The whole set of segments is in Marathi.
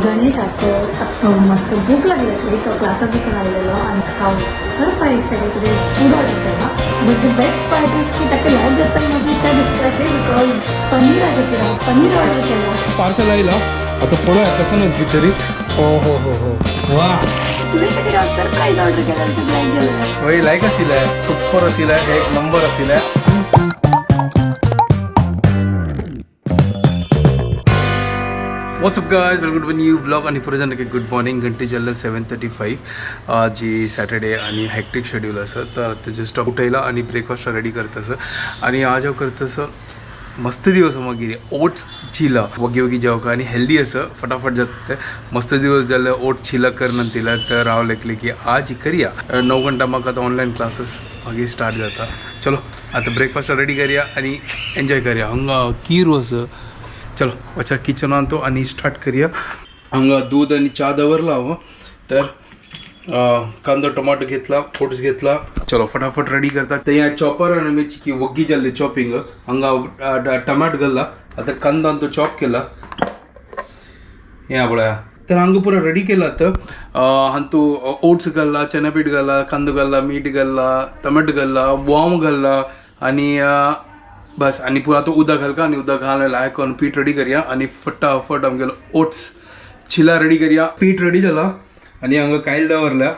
गणेश आता मस्त भूक लागली होती. तो क्लासात पण आलेलो आणि खाऊ सरप्राईज काहीतरी फूड ऑर्डर केला. But the best part is की ताका लायक जाता माझी त्या दिसताशे बिकॉज पनीर आहे तिला पनीर ऑर्डर केला. पार्सल आयला आता पळोवया कसं नसबी तरी. हो हो हो हो वा तुवें कितें सरप्राईज ऑर्डर केला तुका लायक जालें. वय लायक आशिल्लें सुपर आशिल्लें एक नंबर आशिल्लें. What's up guys welcome to new blog आणि पुढे जाणं की गुड मॉर्निंग घंटे जाल्ले 7:35 जी सॅटर्डे आणि हॅक्टिक शेड्यूल असं तर आता जस्ट उठयला आणि ब्रेकफास्ट रेडी करतस आणि आज हांव करतस मस्त दिवस मागीर ओट्स चिला वगी वगी जेवका आणि हेल्दी असं फटाफट जात मस्त दिवस जाल्ले ओट्स चिला कर म्हणतिला तर हांव लेखले की आज करूया 9 घंटा म्हाका आतां ऑनलायन क्लासेस मागीर स्टार्ट जाता. चलो आता ब्रेकफास्ट रेडी करूया आणि एन्जॉय करूया. हांगा किरू असं चलो अच्छा किचन आणतो आणि स्टार्ट करूया. हांगा दूध आणि चा दवरला हांव तर कांदो टोमाटो घेतला ओट्स घेतला. चलो फटाफट रेडी करता. तर या चॉपर आणि मी चिकी वग्गी जाल्ली चॉपिंग हांगा टमाटो घालला आता कांदो आणि तो चॉप केला या बळ्या तर हांगा पुरो रेडी केला. तर हातू ओट्स घालला चना पीठ घालला कांदो घालला मीठ घालला टमाटो घालला वॉर्म घालला आणि बस आणि पुरा तो उदक घालका आणि उदक घालून लायक करून पीठ रेडी करूया आणि फटाफट आमगेलो ओट्स चिला रेडी करूया. पीठ रेडी जाला आणि हांगा कायल दवरल्या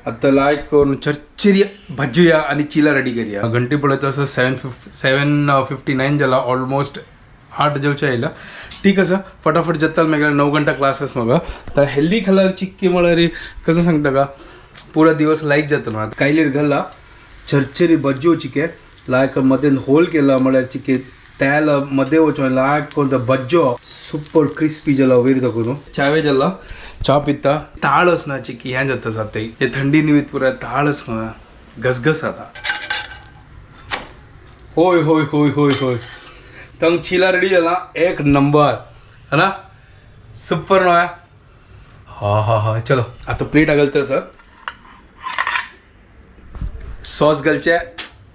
आता लायक करून चरचरी भाजूया आणि चिला रेडी करूया. घंटे पळयत असं 7:59 जाला ऑलमोस्ट 8 जेवचे आयला. ठीक आसा फटाफट जाता मागीर 9 घंटा क्लासेस म्हाका तर हेल्दी खाल्यार चिक्की म्हळ्यार कसं सांगता का पुरा दिवस लायक जातलो. कायलेर घालला चरचरी भज्जो चिके लायक मदें होल केला म्हळ्यार चिके तेल मदें वचून लायक करून भज्जो सुपर क्रिस्पी जाला वयर दाखवून चावे जाला चा पिता ताळस ना चिकी हें जाता साथी हे थंडी निमित्त पुरा ताळस ना घसघस आता. होय होय होय होय होय तंग चिला रेडी जाला एक नंबर है ना सुपर ना. हा हा हा चलो आता प्लेट घालता सर सॉस घालचे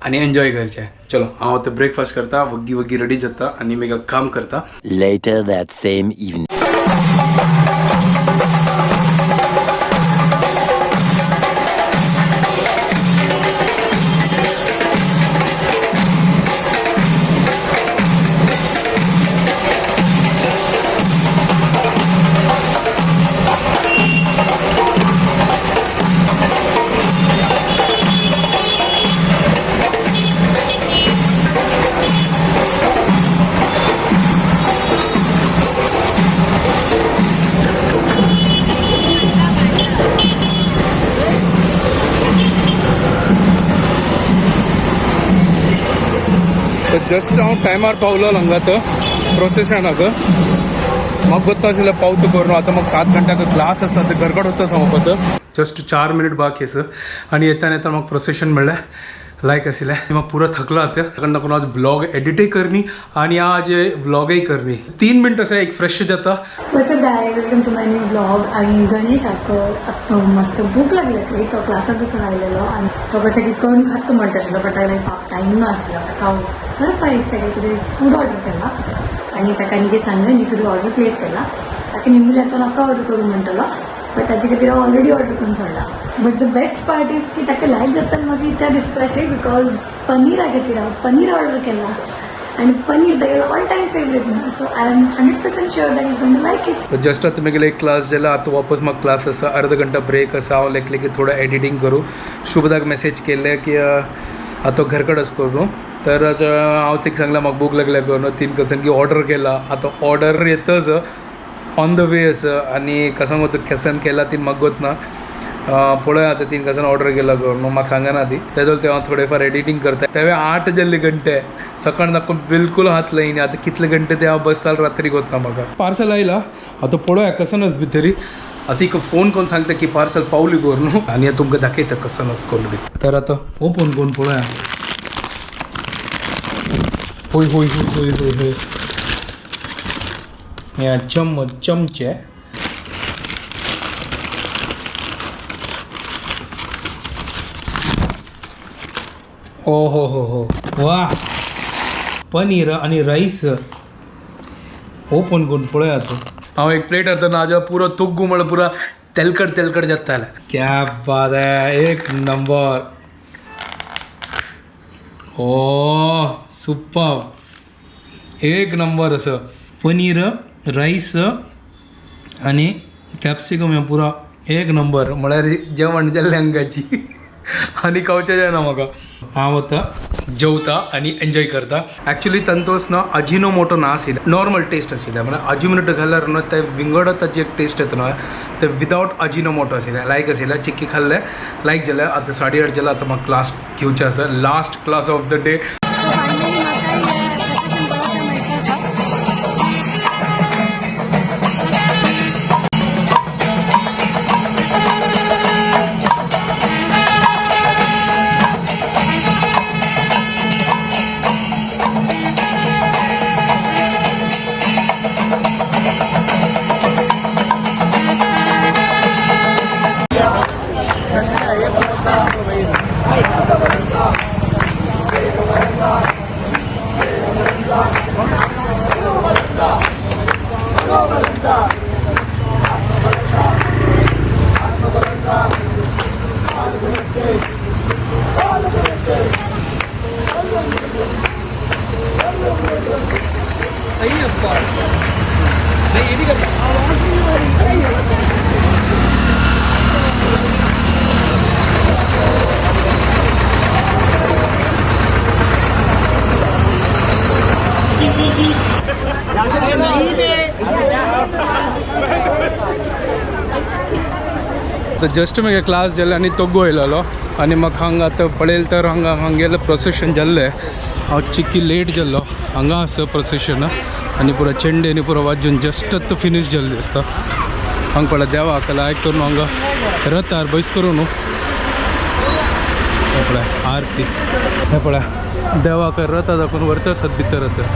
आणि एन्जॉय करचे. चलो हांव आतां ब्रेकफास्ट करता वग्गी वग्गी रेडी जाता आणि मेगा काम करता. Later that same evening. Just हांव टायमार पावलो हांगा तो प्रोसेशनाक म्हाका गोत्ता आशिल्लें पावतो करून आतां म्हाका 7 घंटाक क्लास आसा ते घरकड वता हांव कसं जस्ट 4 मिनट बाकी आसा आणि येता येता म्हाका प्रोसेशन म्हणलें लायक आशिल्लें म्हाका पुरो थकलो आता ताका लागून आज ब्लॉग एडिटय करनी आणि आज ब्लॉगय करनी 3 मिनट आसा एक फ्रेश जाता. What's up guys welcome to my new blog. आणि गणेश आता मस्त भूक लागली होती. तो क्लासात पण आलेलो आणि तो कसं की करून खातो म्हणटा बट टाइम नासलो ताका सरप्राईज काहीतरी फूड ऑर्डर केला आणि ताका न्ही सांगलें न्ही सुद्दां ऑर्डर प्लेस केला. ताका निमले आता नाका ऑर्डर करूं म्हणटलो बट ताजे खातीर हांव ऑलरेडी ऑर्डर करून सोडला. But the best part is की ताका लायक जाता मागीर त्या दिसताशे बिकॉज पनीर आहे खातीर हांव पनीर ऑर्डर केला आणि पनीर तागेलो ऑल टायम फेवरेट न्हू so I am 100% sure that is going to like it. तर जस्ट आता म्हगेलो एक क्लास जाला आता वापस म्हाका क्लास आसा अर्ध घंटा ब्रेक आसा. हांव लेखलें की थोडं एडिटींग करूं शुभदाक मेसेज केल्ले की आतां घरकडच करूं तर हांव तिका सांगलें म्हाका भूक लागल्या करून तीन कसन की ऑर्डर केला आता ऑर्डर येतच ऑन द वे आसा आणि कसं होतं केसन केला तीन म्हाका गोत ना पळय आता तीन कसन ऑर्डर केला करून म्हाका सांगना ती तेदो ते हांव थोडेफार एडिटींग करता. तेव्हा 8 जाल्ले घंटे सकाळ दाखोवन बिलकुल हात लायनी आता कितले घंटे ते हांव बसताल रात्री गोतना म्हाका. पार्सल आयला आता पळोवया कसन आस भितरी आता एक फोन करून सांगता की पार्सल पावली करून आणि तुमकां दाखयता कसन आस करून बी. तर आता ओपन करून पळोवया. होय होय होय होय होय या चमचे ओ हो हो हो वा पनीर आणि राईस ओपन करून पळया तो हांव एक प्लेट हाडटना हाज्या पुरो तुग्गू म्हळ्यार पुरा तेलकट तेलकट जाताले. क्या बात है, एक नंबर. ओ सुपर, एक नंबर. असं पनीर राईस आणि कॅप्सिकम हे पुरा एक नंबर. म्हळ्यार जेवण जाल्ले अंगाची आनी खावचें जायना म्हाका. हांव आतां जेवता आनी एन्जॉय करता. एक्चुअली तंतोस ना अजिनोमोटो नाशिल्ले, नॉर्मल टेस्ट आशिल्ले. म्हळ्यार अजिनोमोटो घाल्यार न्हू ते विंगडो ताची एक टेस्ट येता न्हू ते विदावट अजिनोमोटो आशिल्ले. लायक आशिल्ले, चिक्की खाल्ले, लायक जालें. आतां 8:30 जाल्यार आतां म्हाका क्लास घेवचें आसा, last class of the day. तर जस्ट मागे क्लास जाले आनी तो गोयलो आनी म्हाका हांगा आतां पळयलें तर हांगेलें प्रोसेशन जाल्लें. हांव चिक्की लेट जाल्लो. हांगा आसा प्रोसेशन आनी पुरो चेंडे आनी पुरो वाजून जस्ट आतां फिनीश जाल्लें दिसता. हांगा पळय देवाक लायक करून हांगा रथार बस करून न्हू हे पळय आरती. हे पळय देवाक रथा दाखोवन व्हरता आसात भितर आतां.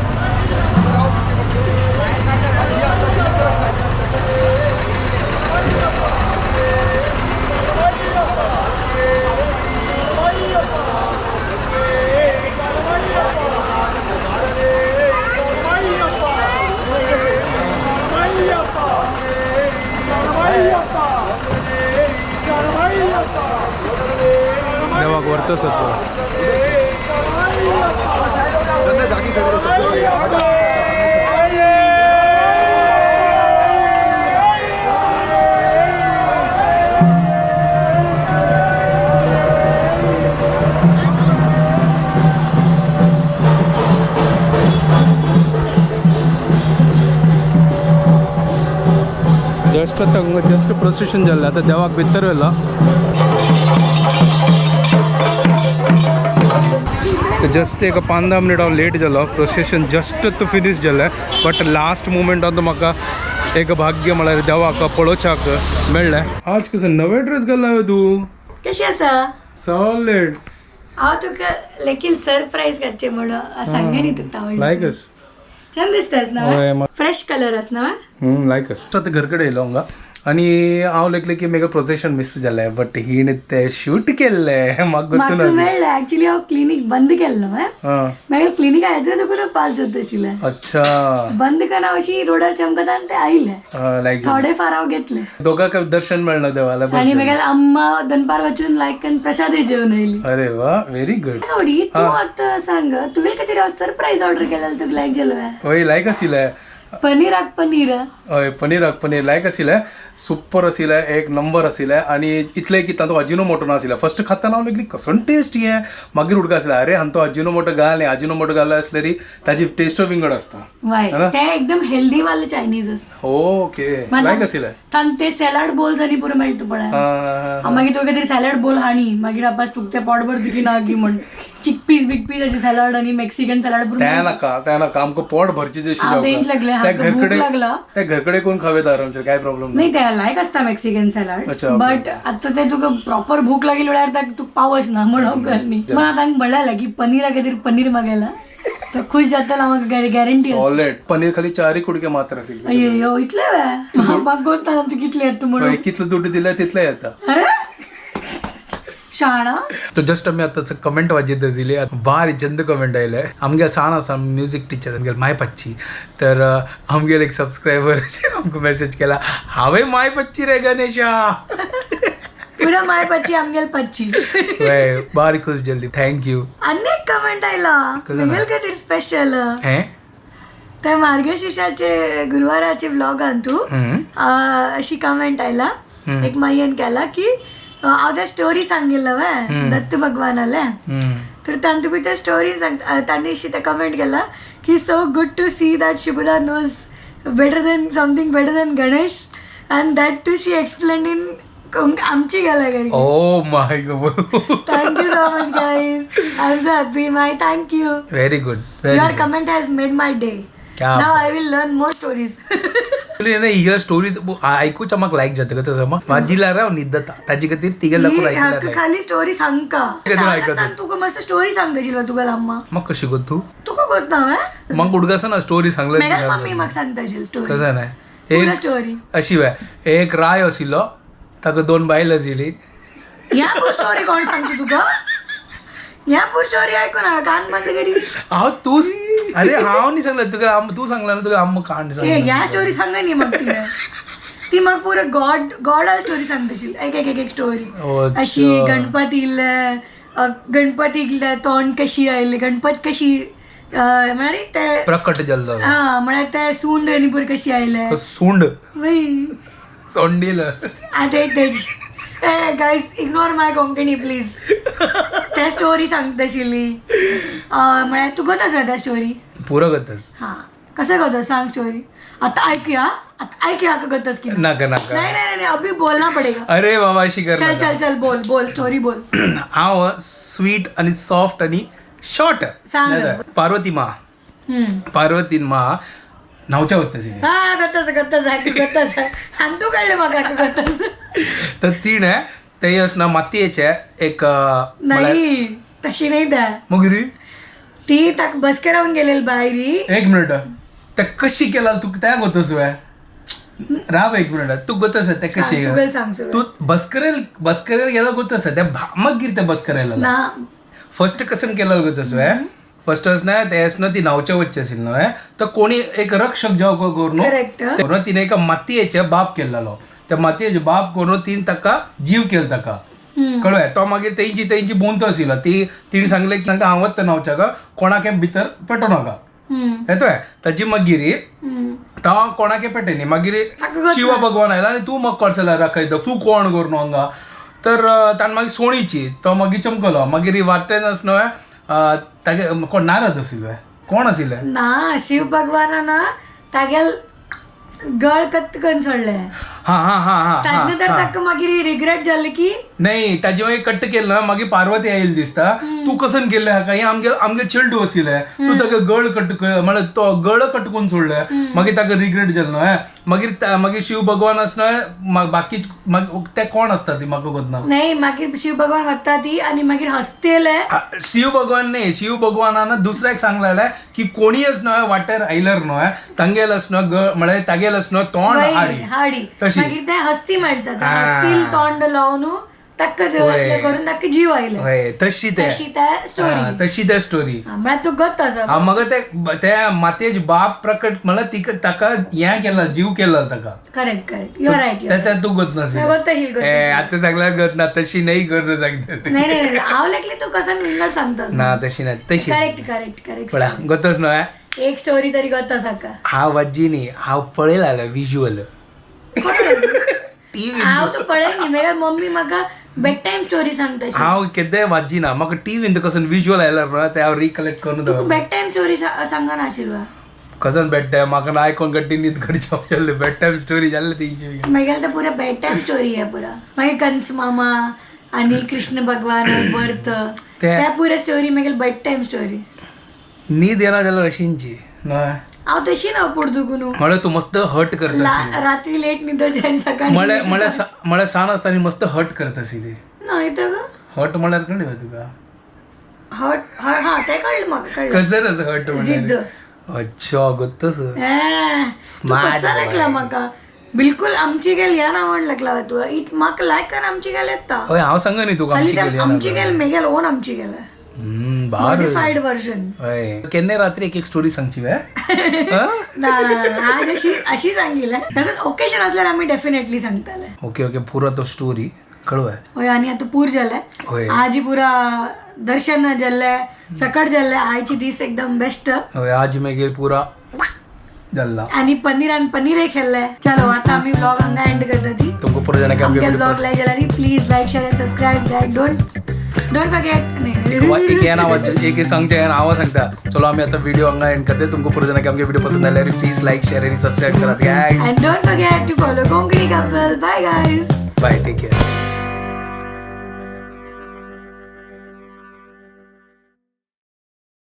देवाक व्हरता आसात. जस्ट आतां जस्ट प्रोसेशन जाल्लें. आतां देवाक भितर व्हेला. जस्ट एक 5-10 मिनट हांव लेट जालो. प्रोसेशन जस्ट तो फिनीश जालें. बट लास्ट मुमेंटान म्हाका एक भाग्य म्हळ्यार देवाक पळोवच्याक मेळ्ळें. आज कसो नवे ड्रेस घाला तूं? कशी आसा? सॉलिड. हांव तुका लेकीन सरप्राईज करचें म्हणून सांगे न्ही तुका. लायकस छान दिसतास ना, फ्रेश कलर आस ना. लायकस. आतां घरा कडेन येयलो हांगा आनी हांव लेकलें की म्हाका प्रोसेशन मिस जालें. बट हीण तें शूट केल्लें म्हाका म्हाका गोतून मेळ्ळें. एक्चुअली हांव क्लिनीक बंद केल्लो. मागीर क्लिनिका येतलें तुका पास जाता आशिल्लें. अच्छा. बंद करना अशी रोडार चमकता आनी ते आयले. लायक 4:30 हांव घेतले दोगांक दर्शन मेळना देवाला. आनी मागीर अम्मा दनपार वचून लायक प्रसादय जेवन येयली. अरे वा, व्हेरी गुड. सोडी तूं आतां सांग तुगे खातीर हांव सरप्राईज ऑर्डर केलेलो तुका लायक जालो. हय लायक आशिल्लें. पनीराक पनीर. हय पनीराक पनीर लायक आशिल्लें. सुपर आशिल्लें, एक नंबर आशिल्लें. आनी इतलें की तातूंत अजिनोमोटो नाशिल्लें. फर्स्ट खाता हांव लागली कसो टेस्ट हें. मागीर उडका आसलें अरे हांव तो अजिनोमोटो घाल. अजिनोमोटो घालो आसल्यार ताजी टेस्ट विंगड आसता. ते एकदम हेल्दी वाले चायनीज आसता. ओके लायक आशिल्लें. तांकां ते सॅलड बोल्स आनी पुरो मेळटा पळय. हांव मागीर तुका खातीर सॅलड बोल हाणी. मागीर आपास तुका तें पोटभर दिकी ना की म्हण चिकपीस बिकपीस हेची सॅलड आनी मेक्सिकन सॅलड पुरो त्या नाका आमकां पोट भरची जशी त्या घरकडे कोण खावेदार आमचे काय प्रॉब्लेम नाही. त्या लायक आसता मेक्सिकन सॅलड. बट आता ते तुका प्रॉपर भूक लागली वेळार तुका पावच ना म्हणून करनी. पण आता म्हणलें की पनीरा खातीर पनीर मागयला तो खुश जातला. म्हाका गॅरंटी. सॉलिड. पनीर खाली 4 कुडके मात्र आशिल्ले. अय्यो इतले म्हाका गोंता कितले येता म्हणून. कितले दुड्ड दिले तितले येता. अरे शाणा तो जस्ट आमी आतां कमेंट वाजयत आशिल्ली बारी चंद कमेंट आयले आमगे सांग आसा म्युझिक टीचर आमगे माय पच्ची तर आमगे एक सबस्क्रायबर आमकां मेसेज केला हांवें माय पच्ची रे गणेशा पुरा माय पच्ची आमगेल पच्ची वय बारी खुश जल्दी थँक्यू अनेक कमेंट आयला मेगेल खातीर स्पेशल हे त्या मार्गशीर्षाचे गुरुवाराचे व्लॉगान तू अशी कमेंट आयला एक मायन केला की हांव त्या स्टोरी सांगिल्लो वे दत्त भगवानाले तर तांतू भितर स्टोरी सांग तांणी अशी ते कमेंट केला की so good to see that शिबुदा knows better than something better than Ganesh and that to she explain in आमची गेला घरी oh my god thank you so much guys I am so happy my thank you very good your comment has made my day now I will learn more stories ही स्टोरी ऐकूच म्हाका लायक जाता का तसं मग माझीला राव निदता ताजी खातीर तिगे लागून खाली स्टोरी सांगका तुका मस्त स्टोरी सांगता तुका लांबा मग कशी गो तू तुका कोत्ता वे मग उडगासा ना स्टोरी सांगलं मम्मी म्हाका सांगता स्टोरी कसं नाही पूर्ण एक स्टोरी अशी वे एक राय आशिल्लो ताका 2 बायल आशिल्ली ह्या पूर स्टोरी कोण सांगता तुका ह्या पूर स्टोरी ऐकू ना कान बंद करी हांव तू अरे हांव न्ही सांगलं तुका तू सांगला ना तुका आम्ही कांड ह्या स्टोरी सांगा न्ही मग तिने ती मग पुरं गॉड स्टोरी सांगतशील एक स्टोरी अशी गणपती गणपती तोंड कशी आयले गणपत कशी म्हळ्यार ते प्रकट जाल्लो हा म्हळ्यार ते सुंड आनी पुर कशी आयले सुंड वय सोंडील आतां guys ignore my Konkani please त्या स्टोरी सांगतशिल्ली म्हळ्यार तू गत आसा त्या स्टोरी पुरो गतस हा कसं गतस सांग स्टोरी आता ऐकूया का गतस की नाका नाही अभी बोलना पडेगा अरे बाबा अशी कर चल बोल स्टोरी बोल हांव स्वीट आणि सॉफ्ट आणि शॉर्ट सांग पार्वती मा न्हांवच्या वतशी हा गतस आणि तू कळले म्हाका गतस तर तिणे ते असना मातयेचे एक नाही तशी नाही त्या मगिरी ती ताक बसके रावून गेलेली बायरी एक मिनिट ते कशी केला तू त्या गोतस वे राव एक मिनिट तू गोतस ते कशी तू बसकरेल गेला गोतस त्या मागीर ते बसकरेला फर्स्ट कसं केलं गोतस वे फर्स्ट ना ते ती न्हांवच्या वच्चे आशिल्ली न्हय तर कोणी एक रक्षक जेव करून तिने एका मातयेचे बाप केलेलो त्या मातयेचे बाप करून तीन ताका जीव केला ताका कळ्ळें तो मागीर तेंची बोंत आशिल्लो तिणे सांगलें की तांकां हांवच न्हांवच्या का कोणाके भितर पेटो नाका येतोय ताजी मागीर तो कोणाके पेटयनी मागीर शिव भगवान आयला आनी तूं म्हाका करतला राखयता तूं कोण करून हांगा तर ताणें मागीर सोणीची तो मागीर चमकलो मागीर वाटेन आसनो तागे कोण नारद आशिल्ले कोण आशिल्ले ना शिव भगवाना तागेल गळ कत्त करून सोडले ताजे तर ताका मागीर रिग्रेट जाले की नाही ताजे मागीर कट्ट केलें ना मागीर पार्वती आयली दिसता तू कसं केलें हाका हे आमगे चेडू आशिल्ले तू ताका गळ कट्ट म्हळ्यार तो गळ कटकून सोडले मागीर ताका रिग्रेट जालें न्हय मागीर शिव भगवान आसना बाकी ते कोण आसता ती म्हाका कोतना नाही मागीर शिव भगवान वता ती आनी मागीर हसतेले शिव भगवान न्ही शिव भगवानान दुसऱ्याक सांगलेले की कोणी न्हय वाटेर आयल्यार न्हय तांगेल आसनो म्हळ्यार तागेल आसनो तोंड हाडी मागीर ते हस्ती मेळटा हस्तील तोंड लावन ताका करून ताका जीव आयले तशी त्या स्टोरी म्हळ्यार तू गत आसा मग त्या मातयेचे बाप प्रकट म्हळ्यार ताका हें केला जीव केला ताका करेक्ट यू आर रायट तू गत नासी आता सांगल्यार गत ना तशी नाही करणं सांगता नाही हांव लागली तू कसं मिंगळ सांगता ना तशी नाही तशी करेक्ट गतच न्हय एक स्टोरी तरी गत आसा का हांव वाजी न्ही हांव पळयला विज्युअल हांव तो पळय न्ही मेरे मम्मी म्हाका बेड टाइम स्टोरी सांगता हांव केन्नाय वाजी ना म्हाका टीव्हीन कसं विज्युअल आयल्यार न्हय ते हांव रिकलेक्ट करून दवरता बेड टाइम स्टोरी सांगा नाशिल्लो कजन बेड टाइम म्हाका ना आयकोन गट्टी न्हीद करचे बेड टाइम स्टोरी जाल्ले तेंची मागीर ते पुरा बेड टाइम स्टोरी आहे पुरा मागीर कंस मामा आणि कृष्ण भगवान बर्थ त्या पुरा स्टोरी मागीर बेड टाइम स्टोरी न्हीद येना जाल्यार अशींची न्हय हांव तशी ना पडदुकून म्हळ्यार तू मस्त हट करता रात्री लेट न्हिदोचे सकाळी म्हळ्यार सान आसतना मस्त हट करता आशिल्ली नाही तर हट म्हळ्यार कळ्ळें तुका हट हा ते कळलं म्हाका कसं हट जिद्द अच्छा गोत्तस कसा लागला म्हाका बिलकुल आमची गेल ह्या नावान लागला तुला इत म्हाका लायक कर आमची गेल येता हय हांव सांग न्ही तुका आमची केली आमची गेल मेगेल ओन आमची गेल बार मॉडिफाईड वर्जन हय केन्ने रात्री एक स्टोरी सांगची वे ना आज अशी सांगितलं तसंच ओकेजन असल्यार आम्ही डेफिनेटली सांगताले ओके ओके पुरा तो स्टोरी कळवा होय आणि आता पूर जालाय होय आजी पुरा दर्शन जाल्ले सकट जाल्ले आयची दीस एकदम बेस्ट हय आज मागीर पुरा जाल्ला आणि पनीरही खेळलंय चलो आता आम्ही ब्लॉग हांगा एंड करता ती तुमको पुरा जाणां आमच्या ब्लॉग लायक जाल्यार please like share subscribe like don't forget एक नाव एक सांगचे नाव सांगता चलो आम्ही आता व्हिडिओ हांगा एंड करते तुमको पुरा जाणां आमचे व्हिडिओ पसंद आल्यार प्लीज लाईक शेअर आणि सबस्क्राईब करा guys and don't forget to follow Konkani couple bye guys bye take care